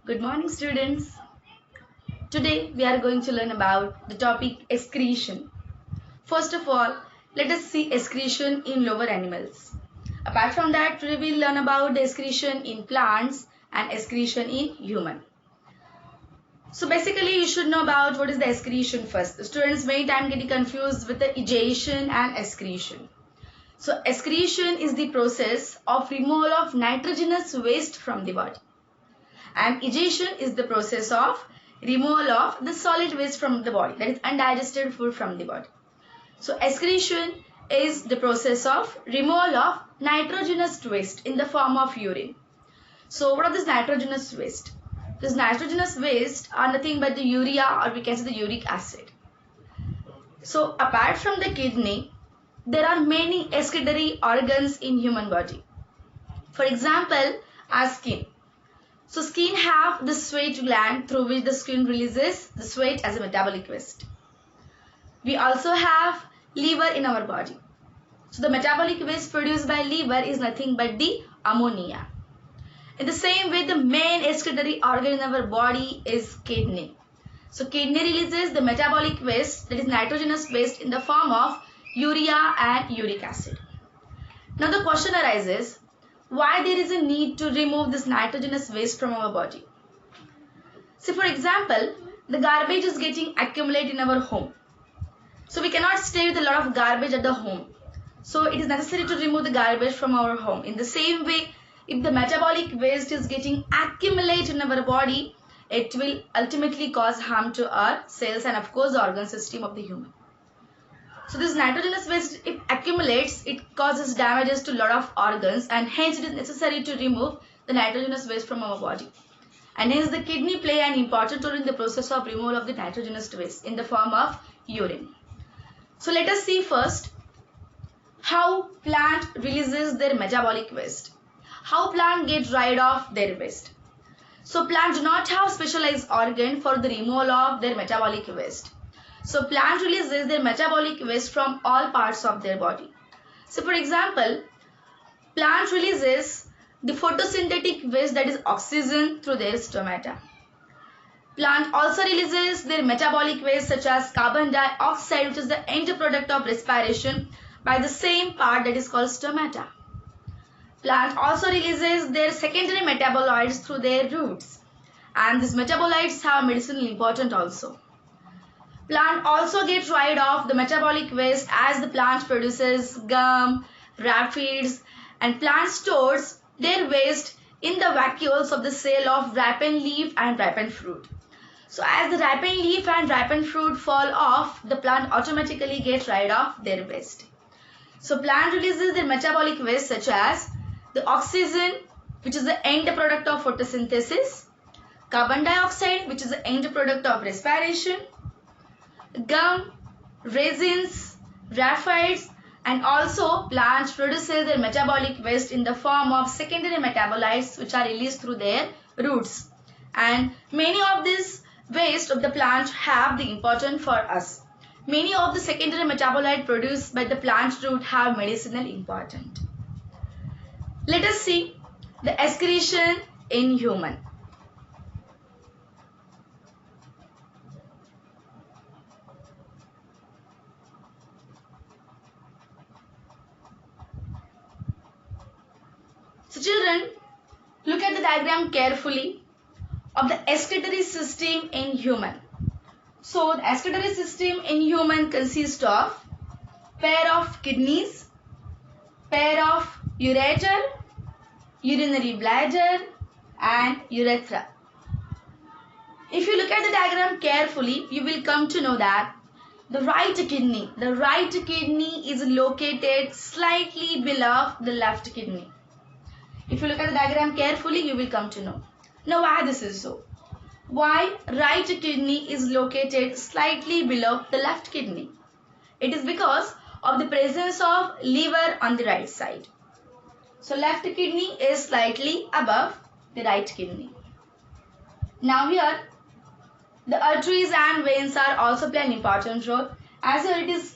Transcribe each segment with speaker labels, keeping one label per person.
Speaker 1: Good morning, students. Today we are going to learn about the topic excretion. First of all, let us see excretion in lower animals. Apart from that, today we will learn about the excretion in plants and excretion in human. So basically, you should know about what is the excretion first. The students many times get confused with the egestion and excretion. So excretion is the process of removal of nitrogenous waste from the body. And egestion is the process of removal of the solid waste from the body, that is undigested food from the body. So excretion is the process of removal of nitrogenous waste in the form of urine. So what are this nitrogenous waste? This nitrogenous waste are nothing but the urea, or we can say the uric acid. So apart from the kidney, there are many excretory organs in human body. For example, our skin. So skin have the sweat gland through which the skin releases the sweat as a metabolic waste. We also have liver in our body. So the metabolic waste produced by liver is nothing but the ammonia. In the same way, the main excretory organ in our body is kidney. So kidney releases the metabolic waste, that is nitrogenous waste, in the form of urea and uric acid. Now the question arises, why there is a need to remove this nitrogenous waste from our body? See, for example, the garbage is getting accumulated in our home. So we cannot stay with a lot of garbage at the home. So it is necessary to remove the garbage from our home. In the same way, if the metabolic waste is getting accumulated in our body, it will ultimately cause harm to our cells and of course the organ system of the human. So this nitrogenous waste, if accumulates, it causes damages to a lot of organs, and hence it is necessary to remove the nitrogenous waste from our body. And hence the kidney play an important role in the process of removal of the nitrogenous waste in the form of urine. So let us see first how plant releases their metabolic waste. How plant gets rid of their waste. So plants do not have specialized organ for the removal of their metabolic waste. So plant releases their metabolic waste from all parts of their body. So for example, plant releases the photosynthetic waste, that is oxygen, through their stomata. Plant also releases their metabolic waste such as carbon dioxide, which is the end product of respiration, by the same part, that is called stomata. Plant also releases their secondary metabolites through their roots, and these metabolites have medicinal importance also. Plant also gets rid of the metabolic waste as the plant produces gum, rapids, and plant stores their waste in the vacuoles of the cell of ripened leaf and ripened fruit. So as the ripened leaf and ripened fruit fall off, the plant automatically gets rid of their waste. So plant releases their metabolic waste such as the oxygen, which is the end product of photosynthesis, carbon dioxide, which is the end product of respiration, gum, resins, raphides, and also plants produces their metabolic waste in the form of secondary metabolites which are released through their roots. And many of these waste of the plant have the importance for us. Many of the secondary metabolites produced by the plant root have medicinal importance. Let us see the excretion in human. So children, look at the diagram carefully of the excretory system in human. So the excretory system in human consists of pair of kidneys, pair of ureter, urinary bladder, and urethra. If you look at the diagram carefully, you will come to know that the right kidney is located slightly below the left kidney. If you look at the diagram carefully, you will come to know. Now why this is so? Why right kidney is located slightly below the left kidney? It is because of the presence of liver on the right side. So left kidney is slightly above the right kidney. Now here, the arteries and veins are also play an important role. As here it is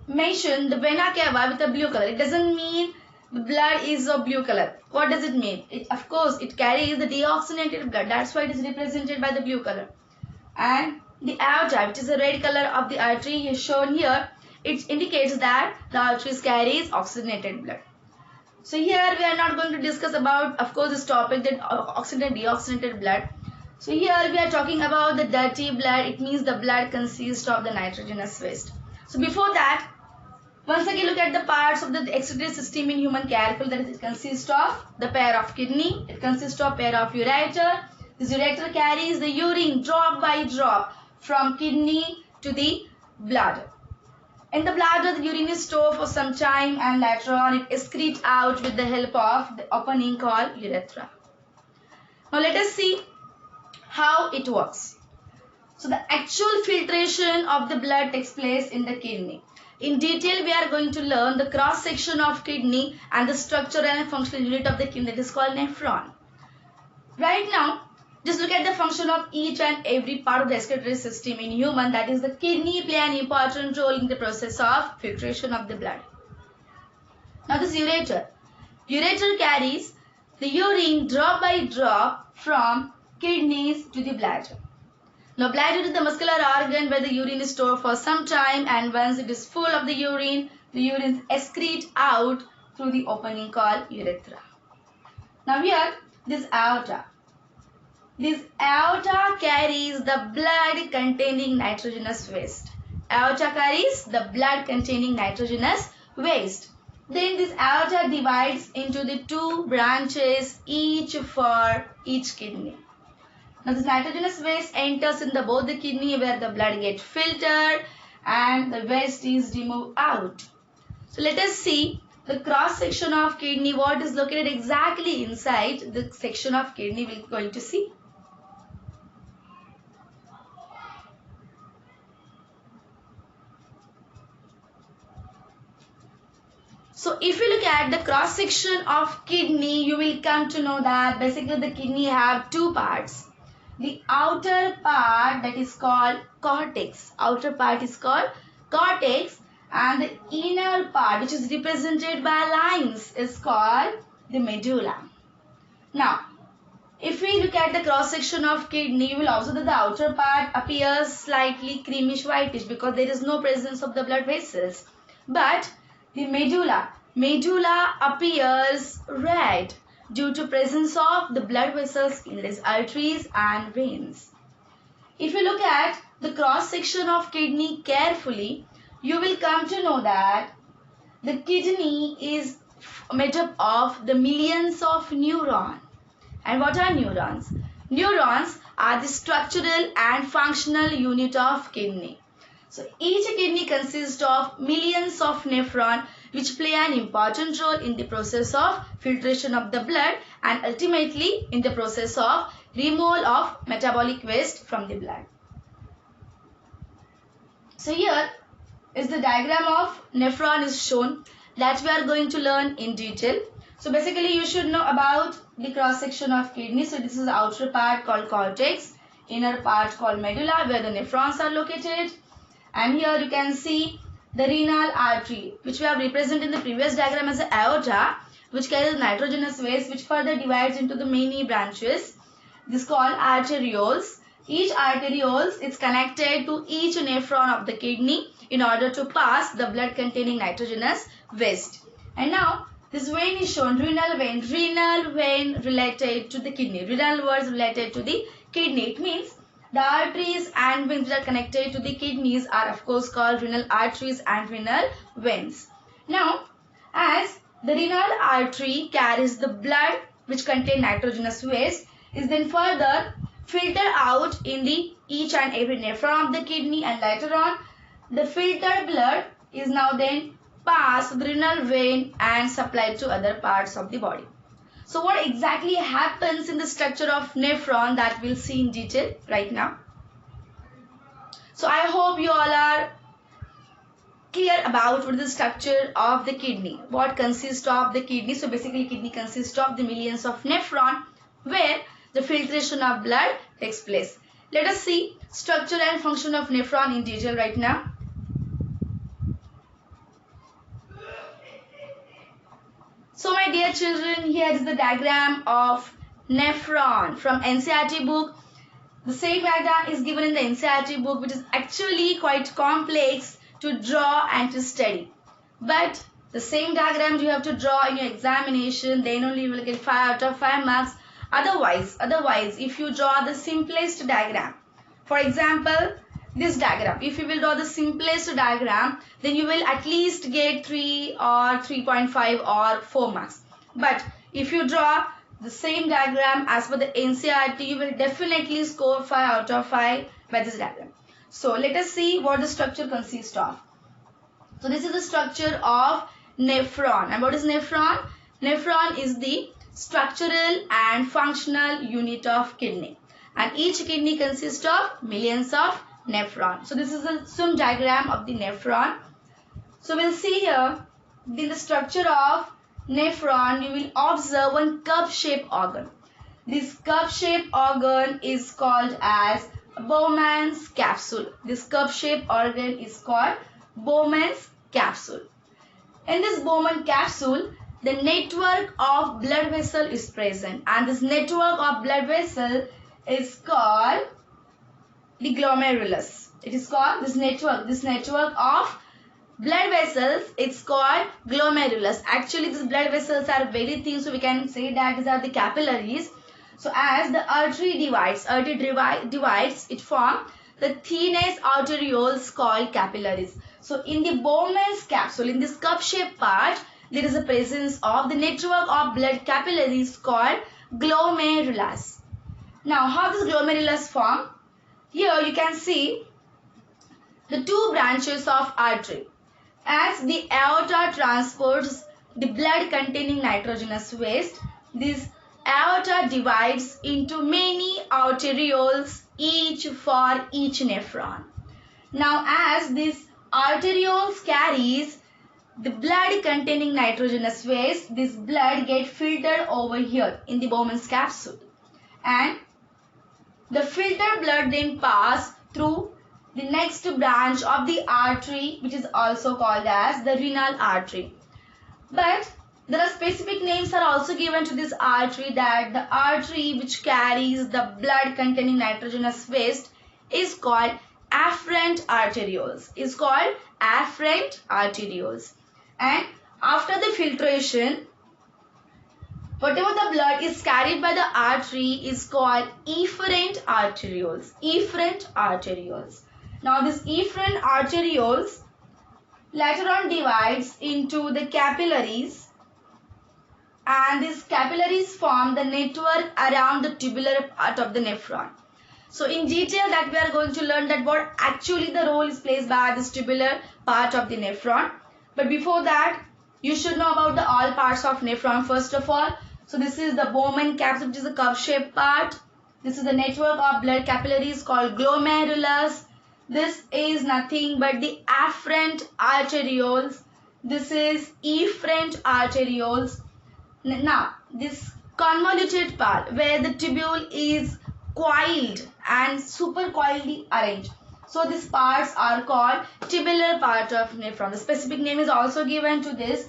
Speaker 1: mentioned, the vena cava with a blue color. It doesn't mean the blood is of blue color. What does it mean? Of course, it carries the deoxygenated blood. That's why it is represented by the blue color. And the aorta, which is the red color of the artery, is shown here. It indicates that the arteries carries oxygenated blood. So here we are not going to discuss about, of course, this topic, that oxygenated, deoxygenated blood. So here we are talking about the dirty blood. It means the blood consists of the nitrogenous waste. So before that, once again look at the parts of the excretory system in human carefully. That is, it consists of the pair of kidney. It consists of pair of ureter. This ureter carries the urine drop by drop from kidney to the bladder. In the bladder, the urine is stored for some time and later on it excretes out with the help of the opening called urethra. Now let us see how it works. So the actual filtration of the blood takes place in the kidney. In detail, we are going to learn the cross section of kidney and the structural and functional unit of the kidney, that is called nephron. Right now, just look at the function of each and every part of the excretory system in human. That is, the kidney play an important role in the process of filtration of the blood. Now this ureter. Ureter carries the urine drop by drop from kidneys to the bladder. Now bladder is the muscular organ where the urine is stored for some time, and once it is full of the urine excretes out through the opening called urethra. Now here, this aorta. This aorta carries the blood containing nitrogenous waste. Aorta carries the blood containing nitrogenous waste. Then this aorta divides into the two branches, each for each kidney. Now this nitrogenous waste enters in both the kidney where the blood gets filtered and the waste is removed out. So let us see the cross section of kidney, what is located exactly inside the section of kidney we are going to see. So if you look at the cross section of kidney, you will come to know that basically the kidney have two parts. The outer part, that is called cortex. Outer part is called cortex, and the inner part, which is represented by lines, is called the medulla. Now, if we look at the cross section of kidney, you will observe that the outer part appears slightly creamish whitish because there is no presence of the blood vessels. But the medulla appears red due to presence of the blood vessels in these arteries and veins. If you look at the cross section of kidney carefully, you will come to know that the kidney is made up of the millions of neurons. And what are neurons? Neurons are the structural and functional unit of kidney. So each kidney consists of millions of nephrons which play an important role in the process of filtration of the blood and ultimately in the process of removal of metabolic waste from the blood. So here is the diagram of nephron is shown that we are going to learn in detail. So basically you should know about the cross section of kidney. So this is the outer part called cortex, inner part called medulla where the nephrons are located. And here you can see the renal artery, which we have represented in the previous diagram as the aorta, which carries nitrogenous waste, which further divides into the many branches. This is called arterioles. Each arterioles is connected to each nephron of the kidney in order to pass the blood containing nitrogenous waste. And now this vein is shown, renal vein related to the kidney. Renal words related to the kidney. It means the arteries and veins that are connected to the kidneys are of course called renal arteries and renal veins. Now, as the renal artery carries the blood which contains nitrogenous waste, is then further filtered out in the each and every nephron of the kidney, and later on the filtered blood is now then passed through the renal vein and supplied to other parts of the body. So what exactly happens in the structure of nephron, that we'll see in detail right now. So I hope you all are clear about what is the structure of the kidney. What consists of the kidney? So basically kidney consists of the millions of nephron where the filtration of blood takes place. Let us see structure and function of nephron in detail right now. So my dear children, here is the diagram of nephron from NCERT book. The same diagram is given in the NCERT book, which is actually quite complex to draw and to study. But the same diagram you have to draw in your examination, then only you will get 5 out of 5 marks. Otherwise, if you draw the simplest diagram, for example, this diagram, if you will draw the simplest diagram, then you will at least get 3 or 3.5 or 4 marks. But if you draw the same diagram as per the NCERT, you will definitely score 5 out of 5 by this diagram. So let us see what the structure consists of. So this is the structure of nephron. And what is nephron? Nephron is the structural and functional unit of kidney. And each kidney consists of millions of nephron. So this is a swim diagram of the nephron. So we'll see here in the structure of nephron, you will observe one cup-shaped organ. This cup-shaped organ is called as Bowman's capsule. This cup-shaped organ is called Bowman's capsule. In this Bowman capsule, the network of blood vessel is present, and this network of blood vessel is called the glomerulus. It is called this network of blood vessels, it's called glomerulus. Actually, these blood vessels are very thin, so we can say that these are the capillaries. So as the artery divides, it forms the thinnest arterioles called capillaries. So in the Bowman's capsule, in this cup-shaped part, there is a presence of the network of blood capillaries called glomerulus. Now, how does glomerulus form? Here you can see the two branches of artery. As the aorta transports the blood containing nitrogenous waste, this aorta divides into many arterioles, each for each nephron. Now, as this arterioles carries the blood containing nitrogenous waste, this blood gets filtered over here in the Bowman's capsule. And the filtered blood then pass through the next branch of the artery, which is also called as the renal artery. But there are specific names are also given to this artery, that the artery which carries the blood containing nitrogenous waste is called afferent arterioles. And after the filtration, whatever the blood is carried by the artery is called efferent arterioles. Now this efferent arterioles later on divides into the capillaries, and these capillaries form the network around the tubular part of the nephron. So in detail that we are going to learn that what actually the role is played by this tubular part of the nephron. But before that, you should know about the all parts of nephron first of all. So this is the Bowman capsule, which is a cup-shaped part. This is the network of blood capillaries called glomerulus. This is nothing but the afferent arterioles. This is efferent arterioles. Now, this convoluted part where the tubule is coiled and super coiled arranged. So these parts are called tubular part of nephron. The specific name is also given to this.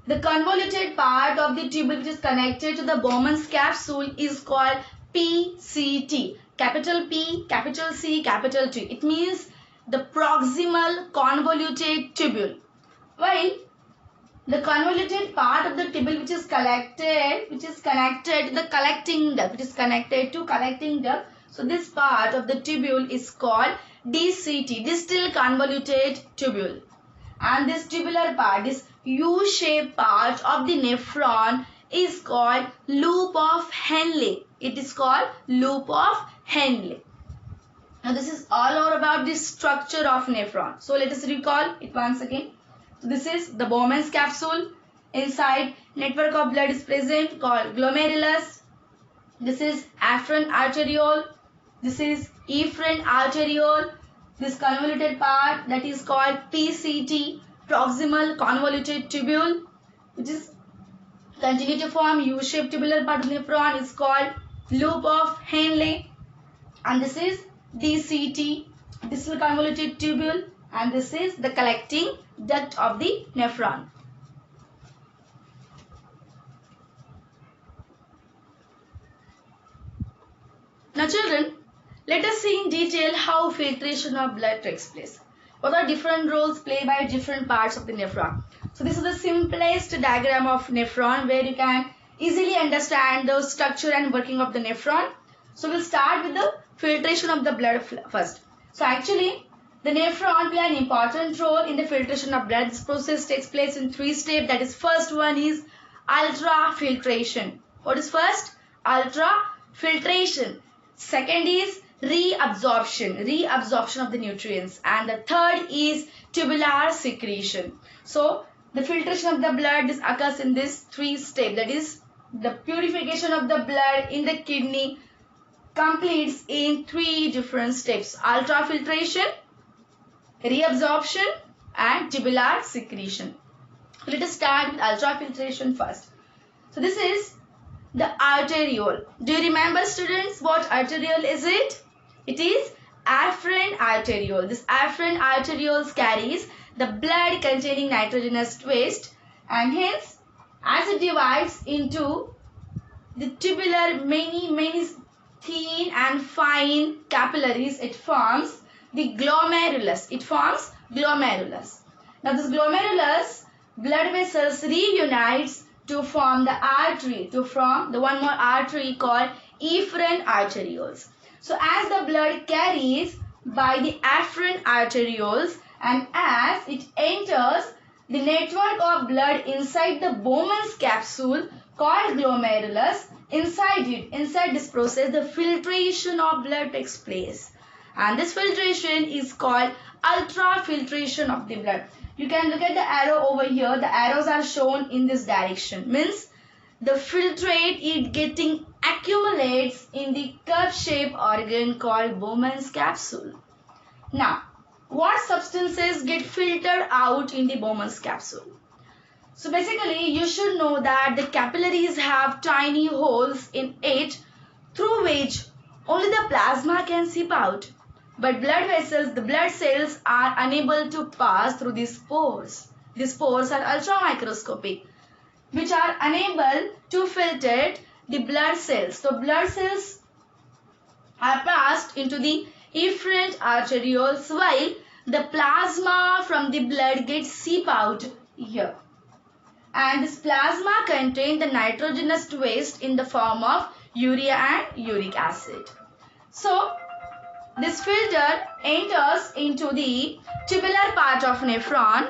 Speaker 1: The convoluted part of the tubule which is connected to the Bowman's capsule is called PCT. Capital P, capital C, capital T. It means the proximal convoluted tubule. While the convoluted part of the tubule which is connected to the collecting duct, so this part of the tubule is called DCT, distal convoluted tubule. And this tubular part, this U-shaped part of the nephron is called loop of Henle. It is called loop of Henle. Now this is all over about the structure of nephron. So let us recall it once again. So this is the Bowman's capsule. Inside, network of blood is present called glomerulus. This is afferent arteriole. This is efferent arteriole. This convoluted part that is called PCT, proximal convoluted tubule, which is continue to form U-shaped tubular part of the nephron, is called loop of Henle. And this is DCT, distal convoluted tubule, and this is the collecting duct of the nephron. Now children, let us see in detail how filtration of blood takes place. What are different roles played by different parts of the nephron? So this is the simplest diagram of nephron where you can easily understand the structure and working of the nephron. So we'll start with the filtration of the blood first. So actually the nephron play an important role in the filtration of blood. This process takes place in 3 steps. That is, first one is ultrafiltration. What is first? Ultrafiltration. Second is reabsorption of the nutrients. And the third is tubular secretion. So the filtration of the blood occurs in these 3 steps. That is, the purification of the blood in the kidney completes in 3 different steps: ultrafiltration, reabsorption and tubular secretion. Let us start with ultrafiltration first. So this is the arteriole. Do you remember, students, what arteriole is it? It is afferent arteriole. This afferent arterioles carries the blood containing nitrogenous waste, and hence as it divides into the tubular many thin and fine capillaries, it forms the glomerulus. Now this glomerulus blood vessels reunites to form the artery, to form the one more artery called efferent arterioles. So as the blood carries by the afferent arterioles and as it enters the network of blood inside the Bowman's capsule called glomerulus, inside this process the filtration of blood takes place. And this filtration is called ultrafiltration of the blood. You can look at the arrow over here. The arrows are shown in this direction. Means the filtrate it getting accumulates in the cup-shaped organ called Bowman's capsule. Now, what substances get filtered out in the Bowman's capsule? So basically, you should know that the capillaries have tiny holes in it through which only the plasma can seep out. But blood vessels, the blood cells are unable to pass through these pores. These pores are ultramicroscopic, which are unable to filter the blood cells. So blood cells are passed into the efferent arterioles while the plasma from the blood gets seep out here. And this plasma contains the nitrogenous waste in the form of urea and uric acid. So this filter enters into the tubular part of nephron.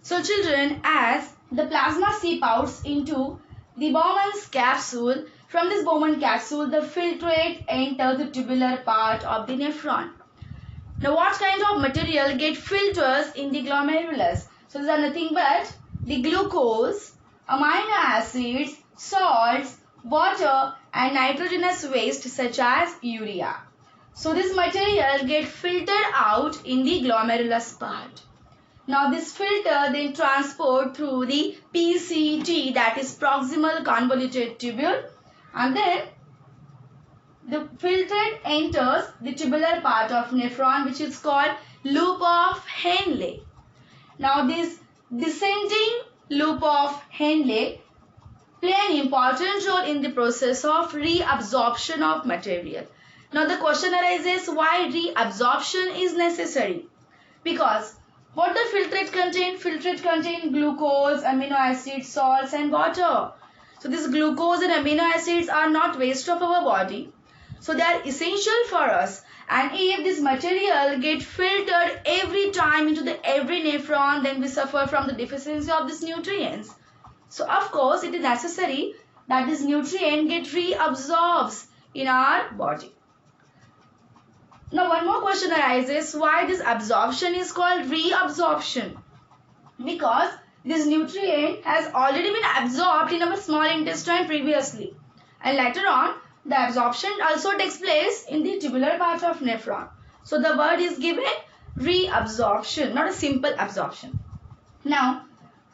Speaker 1: So children, as the plasma seep out into the Bowman's capsule, from this Bowman capsule the filtrate enters the tubular part of the nephron. Now what kind of material get filters in the glomerulus? So these are nothing but the glucose, amino acids, salts, water and nitrogenous waste such as urea. So this material get filtered out in the glomerulus part. Now this filter then transport through the PCT, that is proximal convoluted tubule, and then the filtrate enters the tubular part of nephron, which is called loop of Henle. Now this descending loop of Henle play an important role in the process of reabsorption of material. Now the question arises, why reabsorption is necessary? Because what the filtrate contain? Filtrate contain glucose, amino acids, salts and water. So this glucose and amino acids are not waste of our body. So they are essential for us. And if this material get filtered every time into every nephron, then we suffer from the deficiency of these nutrients. So of course it is necessary that this nutrient get reabsorbs in our body. Now one more question arises, why this absorption is called reabsorption? Because this nutrient has already been absorbed in our small intestine previously, and later on the absorption also takes place in the tubular part of nephron. So the word is given reabsorption, not a simple absorption. Now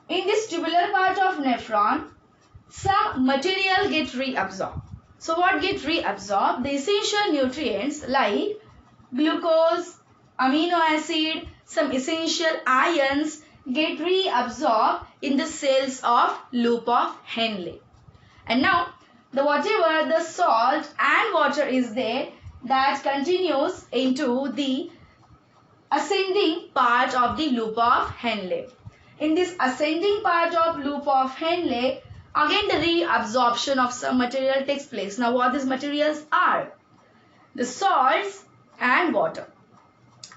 Speaker 1: in this tubular part of nephron, some material get reabsorbed. So what get reabsorbed? The essential nutrients like glucose, amino acid, some essential ions get reabsorbed in the cells of loop of Henle. And now the whatever the salt and water is there, that continues into the ascending part of the loop of Henle. In this ascending part of loop of Henle, again the reabsorption of some material takes place. Now what these materials are? The salts and water.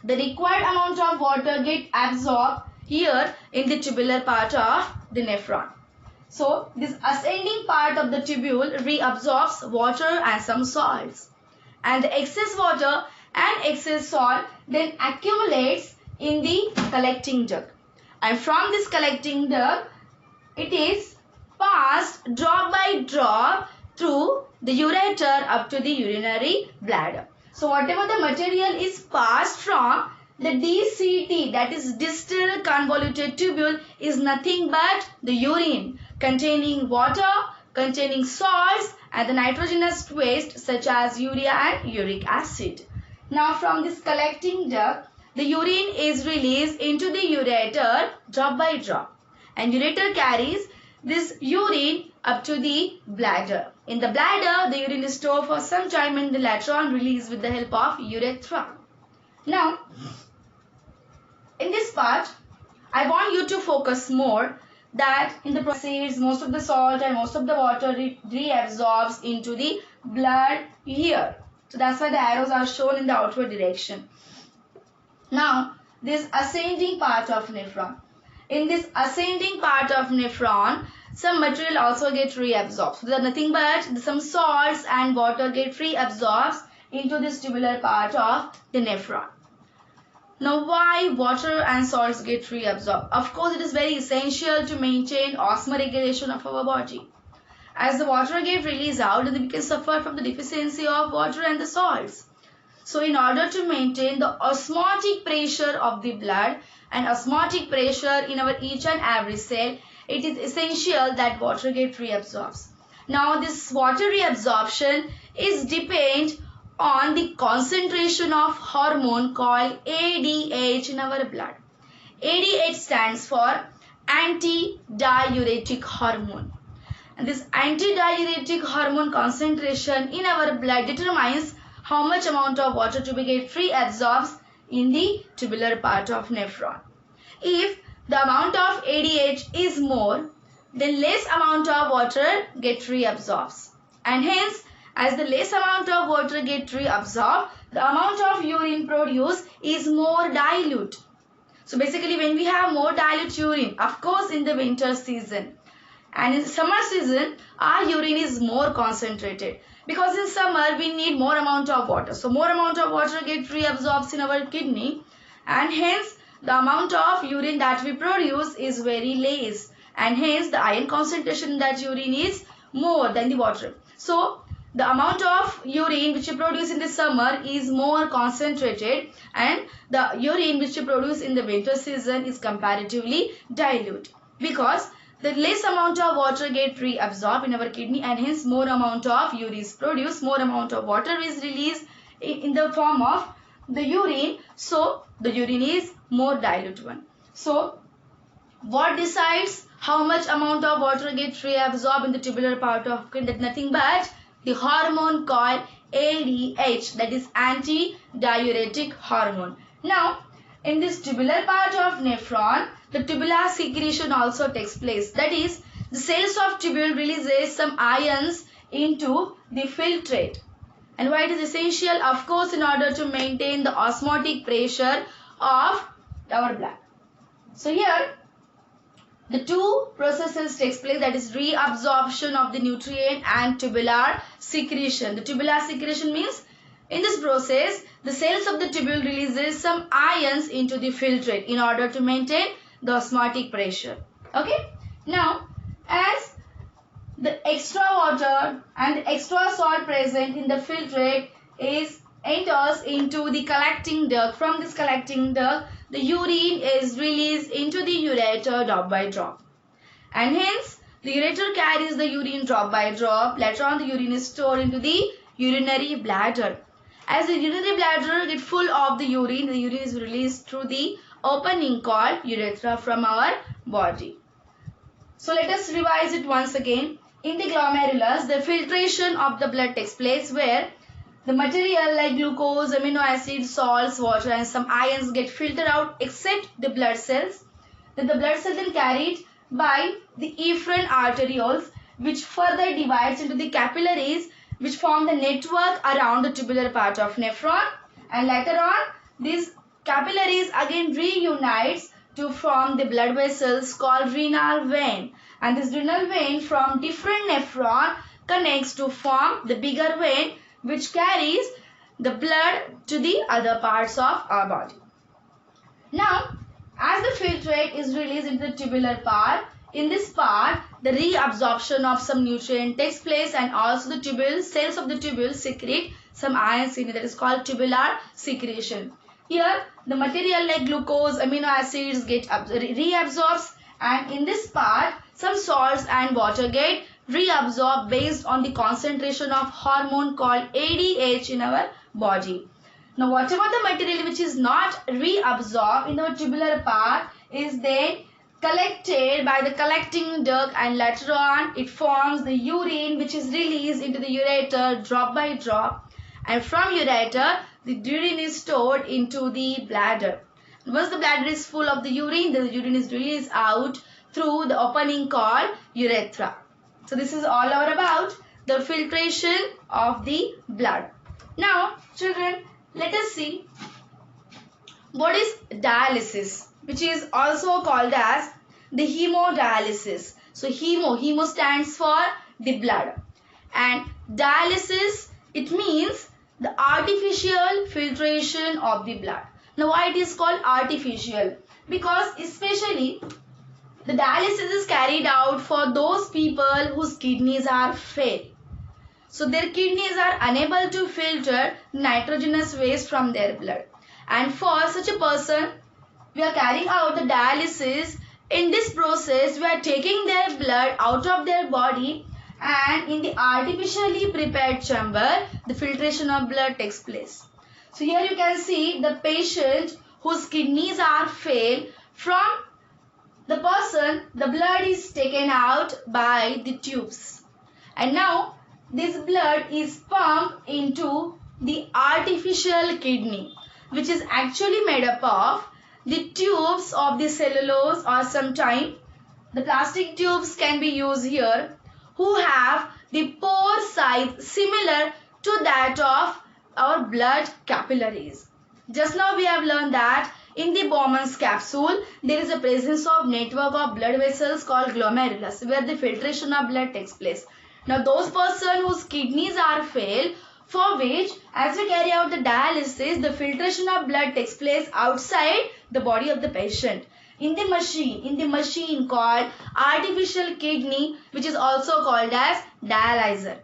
Speaker 1: The required amount of water get absorbed here in the tubular part of the nephron. So this ascending part of the tubule reabsorbs water and some salts. And the excess water and excess salt then accumulates in the collecting duct. And from this collecting duct, it is passed drop by drop through the ureter up to the urinary bladder. So whatever the material is passed from the DCT, that is distal convoluted tubule, is nothing but the urine containing water, containing salts and the nitrogenous waste such as urea and uric acid. Now from this collecting duct, the urine is released into the ureter drop by drop, and ureter carries this urine up to the bladder. In the bladder, the urine is stored for some time and the later on released with the help of urethra. Now, in this part, I want you to focus more that in the process, most of the salt and most of the water reabsorbs into the blood here. So that's why the arrows are shown in the outward direction. Now, this ascending part of nephron. In this ascending part of nephron, some material also get reabsorbed. So there are nothing but some salts and water get reabsorbed into this tubular part of the nephron. Now why water and salts get reabsorbed? Of course, it is very essential to maintain osmoregulation of our body. As the water get released out, then we can suffer from the deficiency of water and the salts. So in order to maintain the osmotic pressure of the blood and osmotic pressure in our each and every cell, it is essential that water get reabsorbed. Now this water reabsorption is depend on the concentration of hormone called ADH in our blood. ADH stands for antidiuretic hormone. And this antidiuretic hormone concentration in our blood determines how much amount of water to be get reabsorbed in the tubular part of nephron. If the amount of ADH is more, then less amount of water get reabsorbed. And hence, as the less amount of water get reabsorbed, the amount of urine produced is more dilute. So basically when we have more dilute urine, of course in the winter season and in summer season, our urine is more concentrated. Because in summer we need more amount of water. So more amount of water get reabsorbed in our kidney, and hence the amount of urine that we produce is very less, and hence the iron concentration in that urine is more than the water. So the amount of urine which we produce in the summer is more concentrated, and the urine which we produce in the winter season is comparatively dilute, because the less amount of water get reabsorbed in our kidney, and hence more amount of urine is produced, more amount of water is released in the form of the urine. So the urine is more dilute one. So what decides how much amount of water gets reabsorbed in the tubular part of kidney? That nothing but the hormone called ADH, that is antidiuretic hormone. Now in this tubular part of nephron, the tubular secretion also takes place. That is, the cells of tubule releases some ions into the filtrate. And why it is essential? Of course, in order to maintain the osmotic pressure of our blood. So here, the two processes takes place, that is reabsorption of the nutrient and tubular secretion. The tubular secretion means in this process, the cells of the tubule releases some ions into the filtrate in order to maintain the osmotic pressure. Okay. Now, as the extra water and the extra salt present in the filtrate enters into the collecting duct, from this collecting duct, the urine is released into the ureter drop by drop. And hence, the ureter carries the urine drop by drop. Later on, the urine is stored into the urinary bladder. As the urinary bladder gets full of the urine is released through the opening called urethra from our body. So let us revise it once again. In the glomerulus, the filtration of the blood takes place where the material like glucose, amino acids, salts, water and some ions get filtered out except the blood cells. Then the blood cells then carried by the efferent arterioles, which further divides into the capillaries, which form the network around the tubular part of nephron, and later on these capillaries again reunites to form the blood vessels called renal vein, and this renal vein from different nephron connects to form the bigger vein which carries the blood to the other parts of our body. Now, as the filtrate is released into the tubular part, in this part the reabsorption of some nutrient takes place, and also the tubule cells of the tubule secrete some ions in it, that is called tubular secretion. Here the material like glucose, amino acids get reabsorbed, and in this part some salts and water get reabsorbed based on the concentration of hormone called ADH in our body. Now whatever the material which is not reabsorbed in the tubular part is then collected by the collecting duct, and later on it forms the urine which is released into the ureter drop by drop, and from ureter the urine is stored into the bladder. Once the bladder is full of the urine is released out through the opening called urethra. So this is all about the filtration of the blood. Now children, let us see what is dialysis, which is also called as the hemodialysis. So hemo stands for the blood, and dialysis, it means the artificial filtration of the blood. Now why it is called artificial? Because especially the dialysis is carried out for those people whose kidneys are failed. So their kidneys are unable to filter nitrogenous waste from their blood, and for such a person we are carrying out the dialysis. In this process we are taking their blood out of their body, and in the artificially prepared chamber the filtration of blood takes place. So here you can see the patient whose kidneys are failed. From the person the blood is taken out by the tubes, and now this blood is pumped into the artificial kidney, which is actually made up of the tubes of the cellulose, or sometimes the plastic tubes can be used here, who have the pore size similar to that of our blood capillaries. Just now we have learned that in the Bowman's capsule there is a presence of network of blood vessels called glomerulus, where the filtration of blood takes place. Now those persons whose kidneys are failed, for which as we carry out the dialysis the filtration of blood takes place outside the body of the patient in the machine called artificial kidney, which is also called as dialyzer.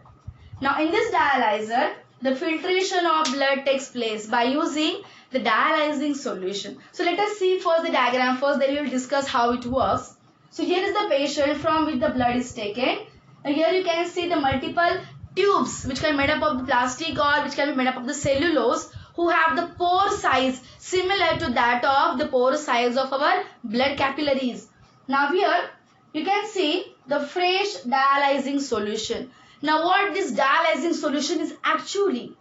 Speaker 1: Now in this dialyzer the filtration of blood takes place by using the dialyzing solution. So let us see first the diagram first, then we will discuss how it works. So here is the patient from which the blood is taken. Now here you can see the multiple tubes which can be made up of the plastic or which can be made up of the cellulose, who have the pore size similar to that of the pore size of our blood capillaries. Now here you can see the fresh dialyzing solution. Now what this dialyzing solution is actually?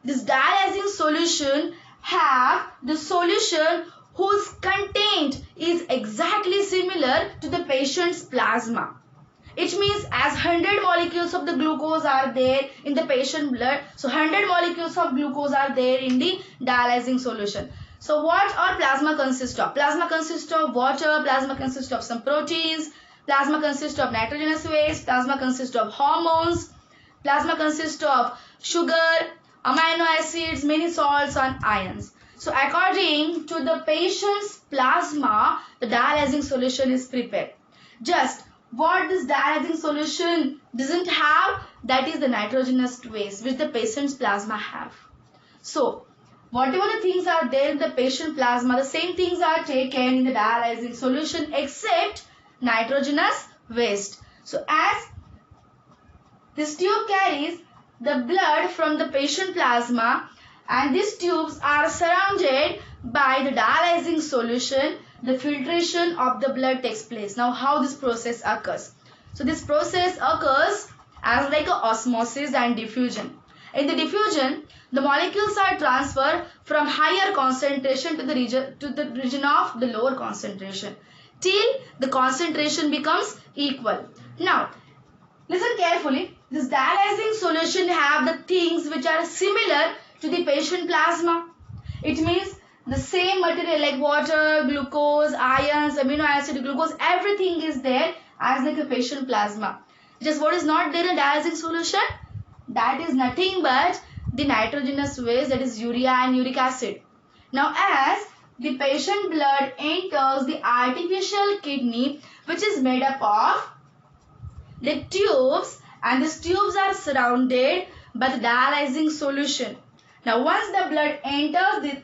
Speaker 1: This dialyzing solution have the solution whose content is exactly similar to the patient's plasma. It means as 100 molecules of the glucose are there in the patient blood, so 100 molecules of glucose are there in the dialyzing solution. So what our plasma consists of? Plasma consists of water, plasma consists of some proteins, plasma consists of nitrogenous waste, plasma consists of hormones, plasma consists of sugar, amino acids, many salts and ions. So according to the patient's plasma, the dialyzing solution is prepared. Just what this dialyzing solution doesn't have, that is the nitrogenous waste which the patient's plasma have. So whatever the things are there in the patient plasma, the same things are taken in the dialyzing solution except nitrogenous waste. So as this tube carries the blood from the patient plasma, and these tubes are surrounded by the dialyzing solution, the filtration of the blood takes place. Now how this process occurs? So this process occurs as like a osmosis and diffusion. In the diffusion, the molecules are transferred from higher concentration to the region of the lower concentration till the concentration becomes equal. Now listen carefully. This dialyzing solution have the things which are similar to the patient plasma. It means the same material like water, glucose, ions, amino acid, glucose, everything is there as like a patient plasma. Just what is not there in dialyzing solution? That is nothing but the nitrogenous waste, that is urea and uric acid. Now as the patient blood enters the artificial kidney, which is made up of the tubes, and these tubes are surrounded by the dialyzing solution. Now once the blood enters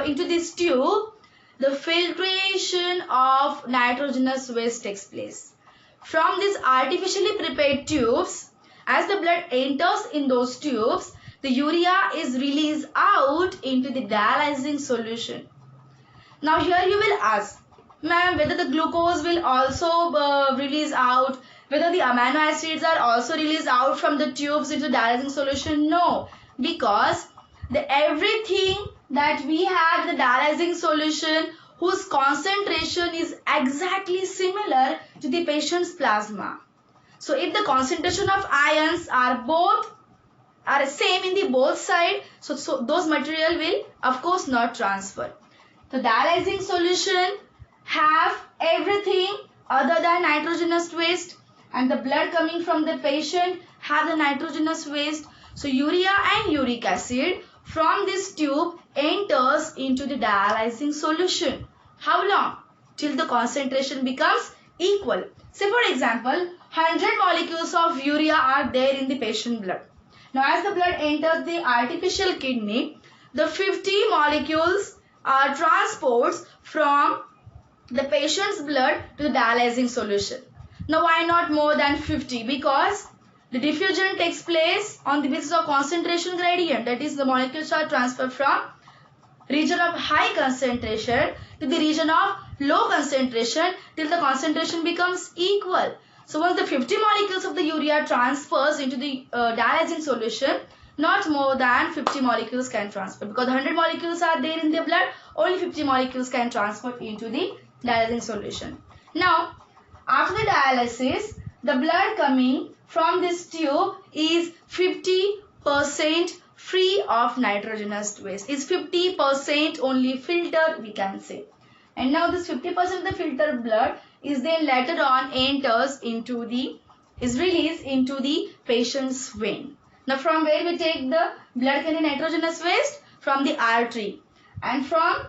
Speaker 1: into this tube, the filtration of nitrogenous waste takes place. From these artificially prepared tubes, as the blood enters in those tubes, the urea is released out into the dialyzing solution. Now here you will ask, ma'am, whether the glucose will also release out, whether the amino acids are also released out from the tubes into the dialyzing solution? No, because everything that we have in the dialyzing solution whose concentration is exactly similar to the patient's plasma. So if the concentration of ions are same in the both sides, so those material will of course not transfer. The dialyzing solution have everything other than nitrogenous waste, and the blood coming from the patient have the nitrogenous waste. So urea and uric acid from this tube enters into the dialyzing solution. How long? Till the concentration becomes equal. Say for example, 100 molecules of urea are there in the patient blood. Now as the blood enters the artificial kidney, the 50 molecules are transports from the patient's blood to the dialyzing solution. Now why not more than 50? Because the diffusion takes place on the basis of concentration gradient. That is, the molecules are transferred from region of high concentration to the region of low concentration till the concentration becomes equal. So once the 50 molecules of the urea transfers into the dialyzing solution, not more than 50 molecules can transfer, because 100 molecules are there in the blood, only 50 molecules can transfer into the dialyzing solution. Now after the dialysis, the blood coming from this tube is 50% free of nitrogenous waste. Is 50% only filtered, we can say. And now this 50% of the filtered blood is then later on is released into the patient's vein. Now from where we take the blood containing nitrogenous waste? From the artery. And from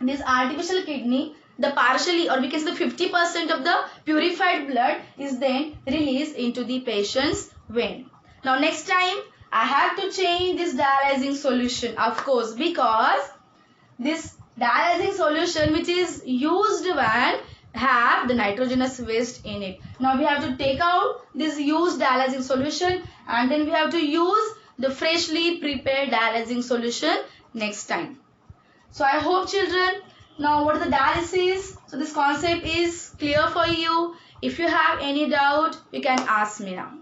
Speaker 1: this artificial kidney, the partially, or we can say the 50% of the purified blood is then released into the patient's vein. Now next time I have to change this dialyzing solution, of course, because this dialyzing solution which is used when have the nitrogenous waste in it. Now we have to take out this used dialyzing solution, and then we have to use the freshly prepared dialyzing solution next time. So I hope children, now what is the dialysis? So this concept is clear for you. If you have any doubt, you can ask me now.